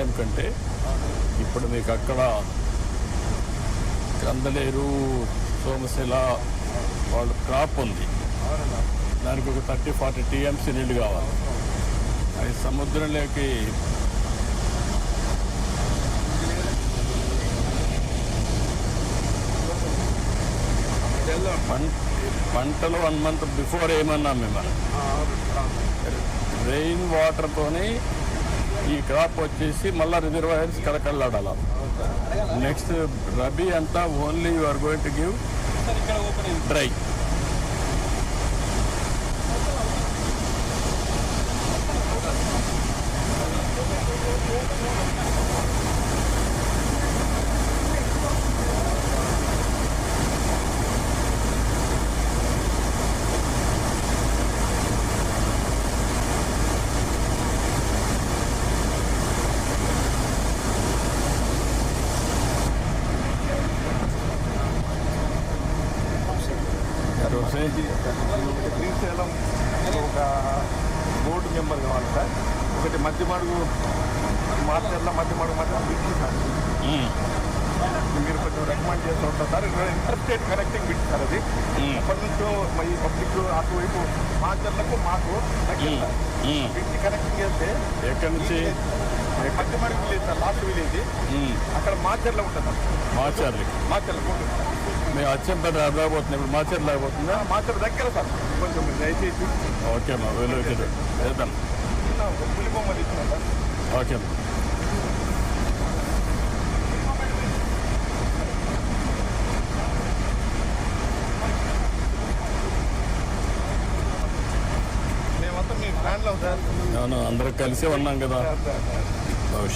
Time కంటే ఇప్పుడు మీకు అక్కడ కందలేరు సోమశిల వాళ్ళ క్రాప్ ఉంది, దానికి ఒక 30-40 టీఎంసీ నీళ్ళు కావాలి. అది సముద్రంలోకి పంటలు 1 month బిఫోర్ ఏమన్నా మిమ్మల్ని రెయిన్ వాటర్తోనే ఈ క్రాప్ వచ్చేసి మళ్ళీ రిజర్వాయర్స్ కలకల్లాడాలి. నెక్స్ట్ రబీ అంతా only you are going to give dry. Srisailam ఒక బోర్డు మెంబర్ కావాలి సార్. ఒకటి మధ్యమడుగు మార్చర్ల మధ్యమడుగు బిడ్స్ సార్. మీరు కొంచెం రికమెండ్ చేస్తూ ఉంటారు sir. Inter state connecting bids sir. అది అప్పటి నుంచో ఈ పబ్లిక్ అటువైపు మార్చర్లకు మాకు బిడ్స్ కనెక్టింగ్ చేస్తే ఎక్కడి నుంచి మధ్యమడుగు విలేజ్ సార్, లాస్ట్ విలేజ్ అక్కడ మార్చర్లో ఉంటుంది సార్. మార్చర్లు మేము అచ్చంపేట రాబోతుంది, ఇప్పుడు మాచర్ లేకపోతుందా? మాచర్ దగ్గర సార్, కొంచెం దయచేసి. ఓకే అమ్మా, వెళ్తాం. పులిబొమ్మ తీసుకున్నాం సార్. ఓకే అమ్మా. మేమంతా మీ ప్లాన్లో సార్. అవును, అందరం కలిసే ఉన్నాం కదా.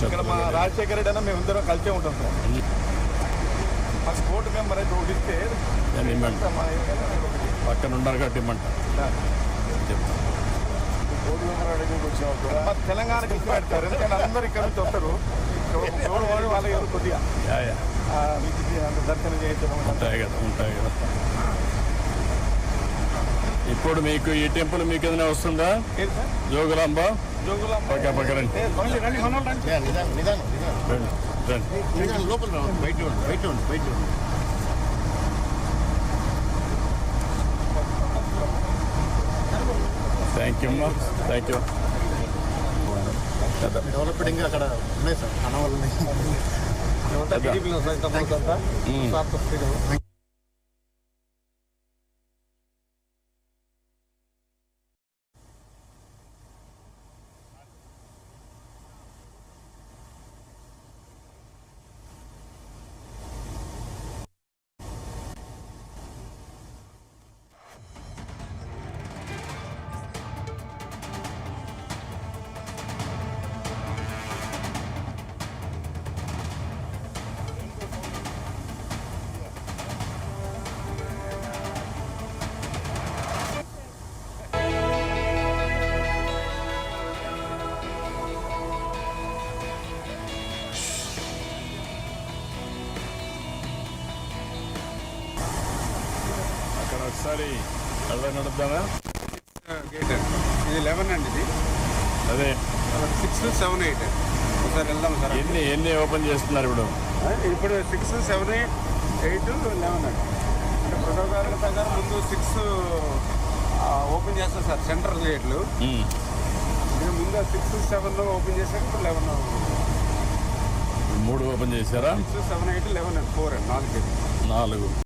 ఇక్కడ మా రాజశేఖర రెడ్డి అన్న మేమిద్దరం కలిసే ఉంటాం సార్. మాకు బోర్డు మెంబర్ అయితే ఒకటి ఇస్తే పక్కన ఉన్నారు కాబట్టి ఇమ్మంట బోర్డు మెంబర్ అడిగి వచ్చిన తెలంగాణకి ఇస్తారు. ఎందుకంటే అందరూ ఇక్కడ నుంచి వస్తారు. ఎవరు వాడు వాళ్ళ ఎవరు కొద్దిగా దర్శనం చేయించడం ఉంటాయి కదా. ఇప్పుడు మీకు ఈ టెంపుల్ మీకు ఏదైనా వస్తుందా? జోగులాంబ పక్కన లోపల బయట థ్యాంక్ యూ అమ్మా, థ్యాంక్ యూ. డెవలప్మెంట్ అక్కడ ఉన్నాయి సార్, అనవాళ్ళు. ఒకసారి అలా నడుద్దామా? గేట్ ఇది 11 అండి. ఇది అదే 6, 7, 8 ఒకసారి వెళ్దాం సార్. ఎన్ని ఓపెన్ చేస్తున్నారు ఇప్పుడు? 6, 7, 8, 11 అండి. అంటే ప్రోటోకాల్ ప్రకారం ముందు 6 ఓపెన్ చేస్తారు సార్, సెంట్రల్ గేట్లు. ముందు 6, 7 ఓపెన్ చేశాక ఇప్పుడు 11 3 ఓపెన్ చేశారా? 6, 7, 8, 11 4 అండి, 4 గేట్లు. 4